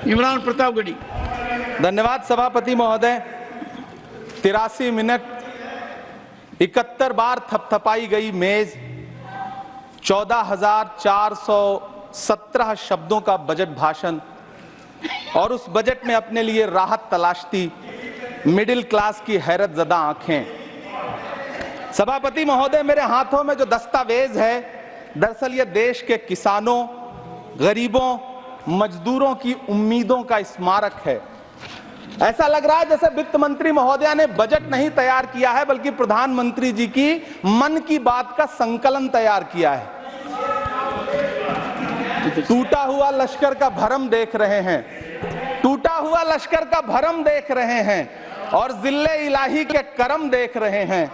इमरान प्रतापगढ़ी। धन्यवाद सभापति महोदय। 83 मिनट 71 बार थपथपाई गई मेज, 14,417 शब्दों का बजट भाषण और उस बजट में अपने लिए राहत तलाशती मिडिल क्लास की हैरतजदा आंखें। सभापति महोदय, मेरे हाथों में जो दस्तावेज है, दरअसल ये देश के किसानों, गरीबों, मजदूरों की उम्मीदों का स्मारक है। ऐसा लग रहा है जैसे वित्त मंत्री महोदया ने बजट नहीं तैयार किया है, बल्कि प्रधानमंत्री जी की मन की बात का संकलन तैयार किया है। टूटा हुआ लश्कर का भरम देख रहे हैं, टूटा हुआ लश्कर का भरम देख रहे हैं और जिल्ले इलाही के करम देख रहे हैं।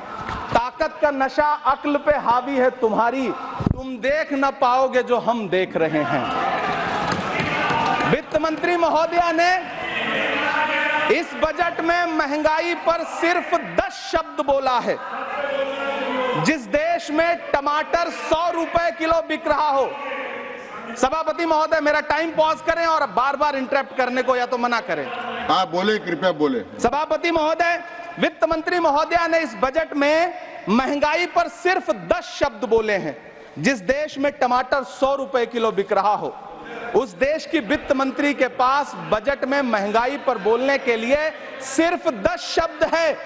ताकत का नशा अक्ल पे हावी है तुम्हारी, तुम देख न पाओगे जो हम देख रहे हैं। वित्त मंत्री महोदया ने इस बजट में महंगाई पर सिर्फ 10 शब्द बोला है। जिस देश में टमाटर 100 रुपए किलो बिक रहा हो। सभापति महोदय, मेरा टाइम पॉज करें और बार बार इंटरप्ट करने को या तो मना करें। हाँ बोले, कृपया बोले। सभापति महोदय, वित्त मंत्री महोदया ने इस बजट में महंगाई पर सिर्फ 10 शब्द बोले हैं। जिस देश में टमाटर 100 रुपए किलो बिक रहा हो, उस देश की वित्त मंत्री के पास बजट में महंगाई पर बोलने के लिए सिर्फ 10 शब्द है।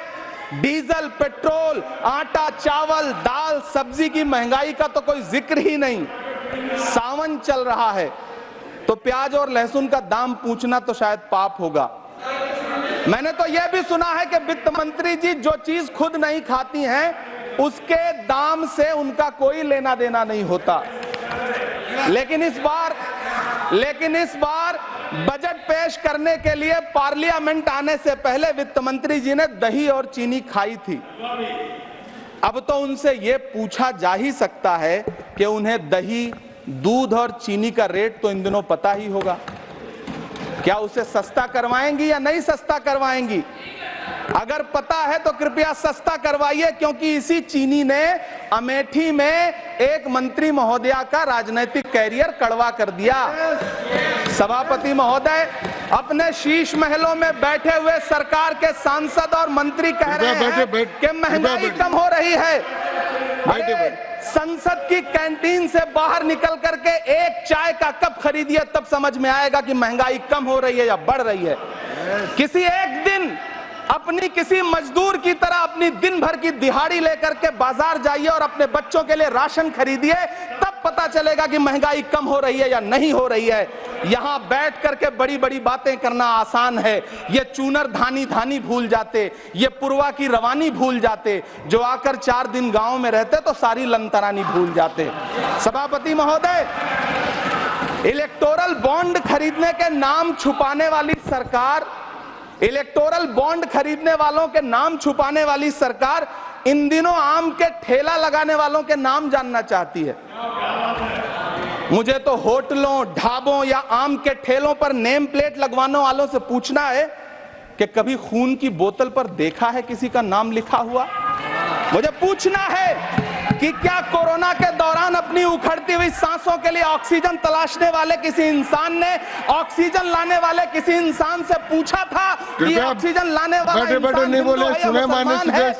डीजल, पेट्रोल, आटा, चावल, दाल, सब्जी की महंगाई का तो कोई जिक्र ही नहीं। सावन चल रहा है तो प्याज और लहसुन का दाम पूछना तो शायद पाप होगा। मैंने तो यह भी सुना है कि वित्त मंत्री जी जो चीज खुद नहीं खाती हैं, उसके दाम से उनका कोई लेना देना नहीं होता। लेकिन इस बार बजट पेश करने के लिए पार्लियामेंट आने से पहले वित्त मंत्री जी ने दही और चीनी खाई थी। अब तो उनसे यह पूछा जा ही सकता है कि उन्हें दही, दूध और चीनी का रेट तो इन दिनों पता ही होगा। क्या उसे सस्ता करवाएंगी या नहीं सस्ता करवाएंगी? अगर पता है तो कृपया सस्ता करवाइए, क्योंकि इसी चीनी ने अमेठी में एक मंत्री महोदया का राजनीतिक कैरियर कड़वा कर दिया। सभापति महोदय, अपने शीश महलों में बैठे हुए सरकार के सांसद और मंत्री कह रहे हैं कि महंगाई कम हो रही है। संसद की कैंटीन से बाहर निकल करके एक चाय का कप खरीदिए, तब समझ में आएगा कि महंगाई कम हो रही है या बढ़ रही है। किसी एक दिन अपनी किसी मजदूर की तरह अपनी दिन भर की दिहाड़ी लेकर के बाजार जाइए और अपने बच्चों के लिए राशन खरीदिए, तब पता चलेगा कि महंगाई कम हो रही है या नहीं हो रही है। यहां बैठ करके बड़ी बड़ी बातें करना आसान है। ये चूनर धानी धानी भूल जाते, ये पुरवा की रवानी भूल जाते, जो आकर 4 दिन गांव में रहते तो सारी लंतरानी भूल जाते। सभापति महोदय, इलेक्टोरल बॉन्ड खरीदने के नाम छुपाने वाली सरकार, इलेक्टोरल बॉन्ड खरीदने वालों के नाम छुपाने वाली सरकार इन दिनों आम के ठेला लगाने वालों के नाम जानना चाहती है। मुझे तो होटलों, ढाबों या आम के ठेलों पर नेम प्लेट लगवाने वालों से पूछना है कि कभी खून की बोतल पर देखा है किसी का नाम लिखा हुआ? मुझे पूछना है कि क्या कोरोना के दौरान अपनी उखड़ती हुई सांसों के लिए ऑक्सीजन तलाशने वाले किसी इंसान ने ऑक्सीजन लाने वाले किसी इंसान से पूछा था कि ऑक्सीजन लाने वाला इंसान हिंदू है या मुसलमान है?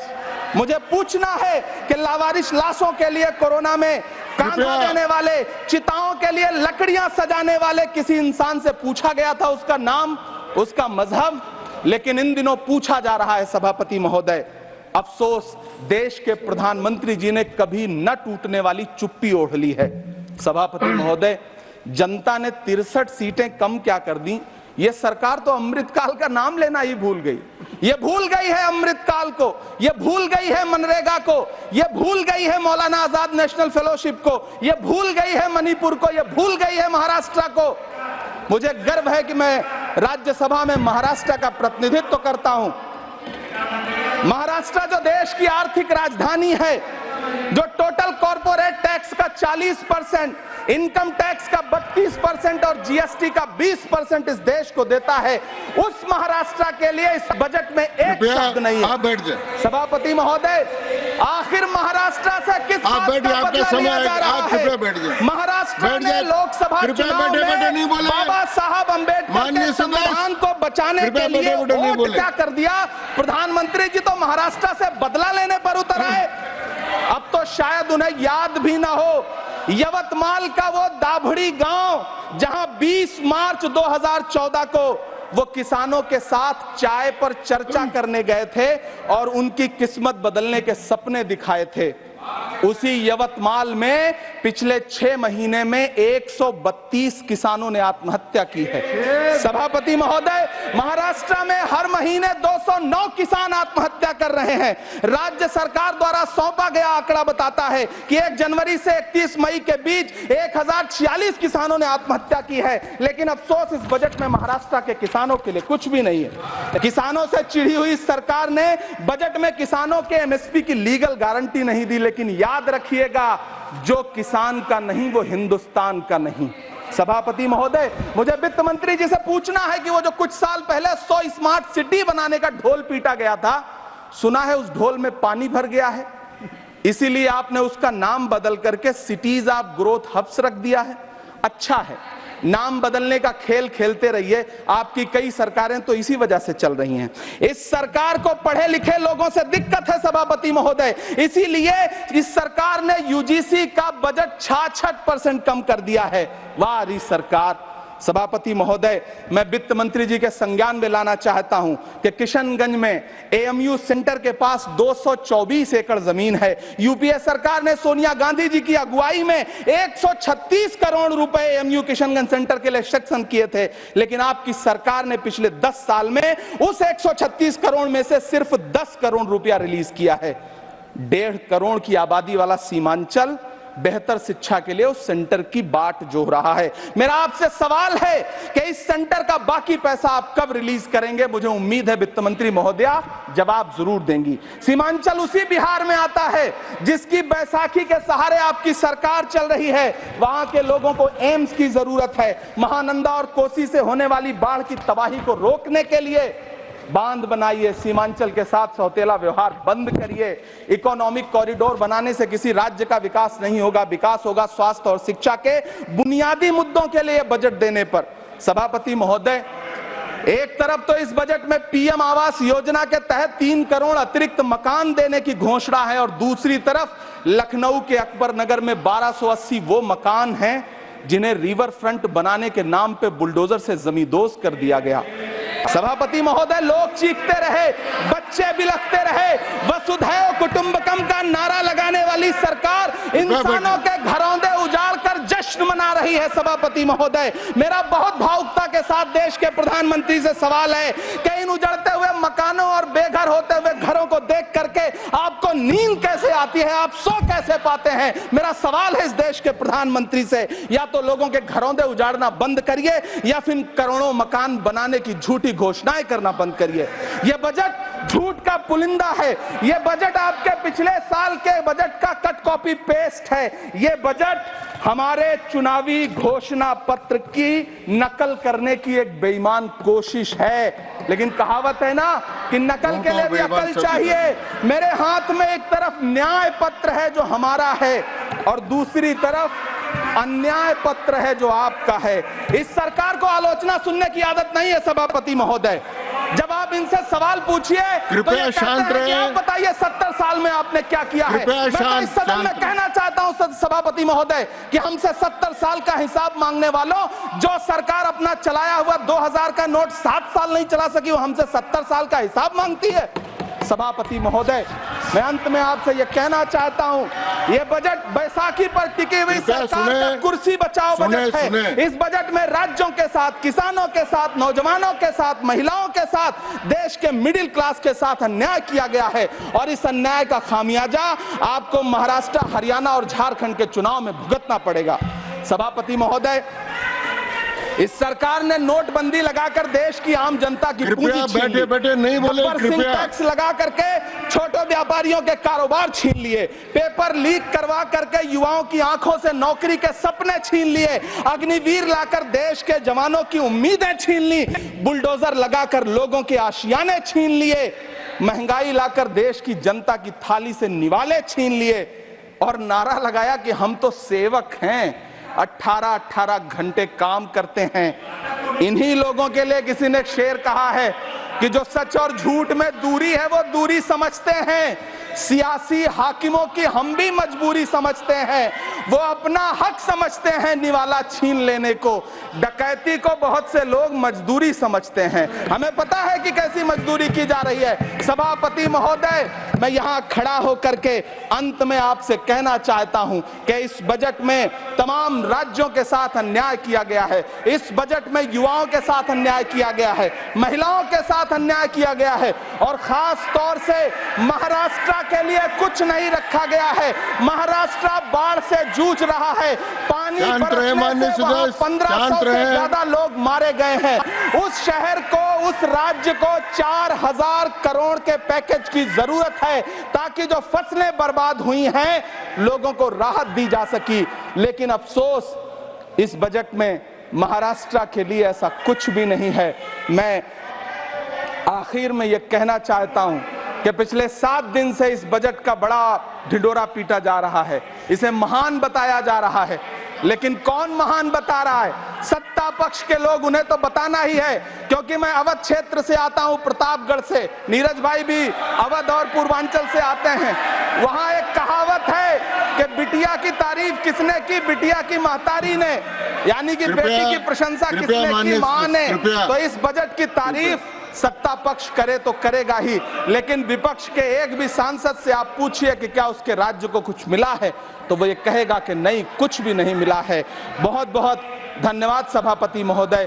मुझे पूछना है कि लावारिश लाशों के लिए कोरोना में कांधा देने वाले, चिताओं के लिए लकड़ियां सजाने वाले किसी इंसान से पूछा गया था उसका नाम, उसका मजहब? लेकिन इन दिनों पूछा जा रहा है। सभापति महोदय, अफसोस देश के प्रधानमंत्री जी ने कभी न टूटने वाली चुप्पी ओढ़ ली है। सभापति महोदय, जनता ने 63 सीटें कम क्या कर दी, ये सरकार तो अमृतकाल का नाम लेना ही भूल गई। ये भूल गई है अमृतकाल को, ये भूल गई है मनरेगा को, ये भूल गई है मौलाना आजाद नेशनल फेलोशिप को, ये भूल गई है मणिपुर को, ये भूल गई है महाराष्ट्र को। मुझे गर्व है कि मैं राज्यसभा में महाराष्ट्र का प्रतिनिधित्व करता हूं। महाराष्ट्र जो देश की आर्थिक राजधानी है, जो टोटल कॉर्पोरेट टैक्स टैक्स का 40%, इनकम टैक्स का 32% और जीएसटी का 20% इस देश को देता है, उस महाराष्ट्र के लिए इस बजट में एक शब्द नहीं है। आप बैठ जाए। सभापति महोदय, आखिर महाराष्ट्र से किस बात का बदला लिया जा रहा है? महाराष्ट्र में लोकसभा चुनाव में बाबा साहब अंबेडकर के संविधान को बचाने के लिए वोट क्या कर दिया? प्रधानमंत्री जी तो महाराष्ट्र से बदला लेने पर उतर आए। अब तो शायद उन्हें याद भी ना हो यवतमाल का वो दाभड़ी गांव जहां 20 मार्च 2014 को वो किसानों के साथ चाय पर चर्चा करने गए थे और उनकी किस्मत बदलने के सपने दिखाए थे। उसी यवतमाल में पिछले 6 महीने में 132 किसानों ने आत्महत्या की है। सभापति महोदय, महाराष्ट्र में हर महीने 209 किसान आत्महत्या कर रहे हैं। राज्य सरकार द्वारा सौंपा गया आंकड़ा बताता है कि 1 जनवरी से 31 मई के बीच 1046 किसानों ने आत्महत्या की है। लेकिन अफसोस, इस बजट में महाराष्ट्र के किसानों के लिए कुछ भी नहीं है। किसानों से चिढ़ी हुई सरकार ने बजट में किसानों के एमएसपी की लीगल गारंटी नहीं दी। लेकिन याद रखिएगा, जो किसान का नहीं वो हिंदुस्तान का नहीं। सभापति महोदय, मुझे वित्त मंत्री जी से पूछना है कि वो जो कुछ साल पहले 100 स्मार्ट सिटी बनाने का ढोल पीटा गया था, सुना है उस ढोल में पानी भर गया है, इसीलिए आपने उसका नाम बदल करके सिटीज ऑफ ग्रोथ हब्स रख दिया है। अच्छा है, नाम बदलने का खेल खेलते रहिए। आपकी कई सरकारें तो इसी वजह से चल रही हैं। इस सरकार को पढ़े लिखे लोगों से दिक्कत है सभापति महोदय, इसीलिए इस सरकार ने यूजीसी का बजट 66% कम कर दिया है। वाह री सरकार। सभापति महोदय, मैं वित्त मंत्री जी के संज्ञान में लाना चाहता हूं कि किशनगंज में एएमयू सेंटर के पास 224 एकड़ जमीन है। यूपीए सरकार ने सोनिया गांधी जी की अगुवाई में 136 करोड़ रुपए एएमयू किशनगंज सेंटर के लिए सेक्शन किए थे। लेकिन आपकी सरकार ने पिछले 10 साल में उस 136 करोड़ में से सिर्फ 10 करोड़ रुपया रिलीज किया है। 1.5 करोड़ की आबादी वाला सीमांचल बेहतर शिक्षा के लिए उस सेंटर की बाट जोह रहा है। मेरा आपसे सवाल है कि इस सेंटर का बाकी पैसा आप कब रिलीज करेंगे? मुझे उम्मीद है वित्त मंत्री महोदया जवाब जरूर देंगी। सीमांचल उसी बिहार में आता है जिसकी बैसाखी के सहारे आपकी सरकार चल रही है। वहां के लोगों को एम्स की जरूरत है। महानंदा और कोसी से होने वाली बाढ़ की तबाही को रोकने के लिए बांध बनाइए, सीमांचल के साथ सौतेला व्यवहार बंद करिए। इकोनॉमिक कॉरिडोर बनाने से किसी राज्य का विकास नहीं होगा, विकास होगा स्वास्थ्य और शिक्षा के बुनियादी मुद्दों के लिए बजट देने पर। सभापति महोदय, एक तरफ तो इस बजट में पीएम आवास योजना के तहत 3 करोड़ अतिरिक्त मकान देने की घोषणा है और दूसरी तरफ लखनऊ के अकबर नगर में 1280 वो मकान हैं जिन्हें रिवर फ्रंट बनाने के नाम पे बुलडोजर से जमींदोज कर दिया गया। सभापति महोदय, लोग चीखते रहे, बच्चे बिलखते रहे, वसुधैव कुटुंबकम का नारा लगाने वाली सरकार इंसानों के घरौंदे उजाड़ कर जश्न मना रही है। सभापति महोदय, मेरा बहुत भावुकता के साथ देश के प्रधानमंत्री से सवाल है कि इन उजड़ते हुए मकानों और बेघर होते हुए घरों को देख करके आपको नींद कैसे आती है, आप सो कैसे पाते हैं? मेरा सवाल है इस देश के प्रधानमंत्री से, या तो लोगों के घरौंदे उजाड़ना बंद करिए या फिर करोड़ों मकान बनाने की झूठी घोषणाएं करना बंद करिए। यह बजट झूठ का पुलिंदा है। यह बजट आपके पिछले साल के बजट का कट कॉपी पेस्ट है। यह बजट हमारे चुनावी घोषणा पत्र की नकल करने की एक बेईमान कोशिश है। लेकिन कहावत है ना कि नकल के लिए भी अकल चाहिए। मेरे हाथ में एक तरफ न्याय पत्र है जो हमारा है और दूसरी तरफ अन्याय पत्र है जो आपका है। इस सरकार को आलोचना सुनने की आदत नहीं है सभापति महोदय। जब आप इनसे सवाल पूछिए तो ये शांत रहिए, आप बताइए 70 साल में आपने क्या किया है। मैं तो इस सदन में कहना चाहता हूं सभापति महोदय कि हमसे 70 साल का हिसाब मांगने वालों, जो सरकार अपना चलाया हुआ 2000 का नोट 7 साल नहीं चला सकी, वो हमसे 70 साल का हिसाब मांगती है। सभापति महोदय, मैं अंत में आपसे यह कहना चाहता हूं, यह बजट बैसाखी पर टिकी हुई सरकार का कुर्सी बचाओ बजट है। इस बजट में राज्यों के साथ, किसानों के साथ, नौजवानों के साथ, महिलाओं के साथ, देश के मिडिल क्लास के साथ अन्याय किया गया है और इस अन्याय का खामियाजा आपको महाराष्ट्र, हरियाणा और झारखंड के चुनाव में भुगतना पड़ेगा। सभापति महोदय, इस सरकार ने नोटबंदी लगाकर देश की आम जनता की पूंजी कृपया छीन ली। बैठे बैठे नहीं बोले, गब्बर सिंह कृपया। टैक्स लगा करके छोटे व्यापारियों के कारोबार छीन लिए, पेपर लीक करवा करके युवाओं की आंखों से नौकरी के सपने छीन लिए, अग्निवीर लाकर देश के जवानों की उम्मीदें छीन ली, बुलडोजर लगाकर लोगों के आशियाने छीन लिए, महंगाई लाकर देश की जनता की थाली से निवाले छीन लिए और नारा लगाया कि हम तो सेवक हैं, 18-18 घंटे काम करते हैं। इन्हीं लोगों के लिए किसी ने शेर कहा है कि जो सच और झूठ में दूरी है वो दूरी समझते हैं, सियासी हाकिमों की हम भी मजबूरी समझते हैं, वो अपना हक समझते हैं निवाला छीन लेने को, डकैती को बहुत से लोग मजदूरी समझते हैं। हमें पता है कि कैसी मजदूरी की जा रही है। सभापति महोदय, मैं यहां खड़ा होकर के अंत में आपसे कहना चाहता हूं कि इस बजट में तमाम राज्यों के साथ अन्याय किया गया है, इस बजट में युवाओं के साथ अन्याय किया गया है, महिलाओं के साथ अन्याय किया गया है और खास तौर से महाराष्ट्र के लिए कुछ नहीं रखा गया है। महाराष्ट्र बाढ़ से जूझ रहा है, पानी बरसने से वहां 1500 से ज्यादा लोग मारे गए हैं। उस शहर को, उस राज्य को 4000 करोड़ के पैकेज की जरूरत है ताकि जो फसलें बर्बाद हुई हैं लोगों को राहत दी जा सकी। लेकिन अफसोस इस बजट में महाराष्ट्र के लिए ऐसा कुछ भी नहीं है। मैं आखिर में यह कहना चाहता हूं कि पिछले 7 दिन से इस बजट का बड़ा ढिंढोरा पीटा जा रहा है, इसे महान बताया जा रहा है, लेकिन कौन महान बता रहा है? सत्ता पक्ष के लोग, उन्हें तो बताना ही है, क्योंकि मैं अवध क्षेत्र से आता हूं, प्रतापगढ़ से, नीरज भाई भी अवध और पूर्वांचल से आते हैं। वहां एक कहावत है कि बिटिया की तारीफ किसने की? बिटिया की महतारी ने, यानी कि बेटी की प्रशंसा किसने की? मां ने। तो इस बजट की तारीफ सत्ता पक्ष करे तो करेगा ही, लेकिन विपक्ष के एक भी सांसद से आप पूछिए कि क्या उसके राज्य को कुछ मिला है, तो वो ये कहेगा कि नहीं, कुछ भी नहीं मिला है। बहुत बहुत धन्यवाद सभापति महोदय।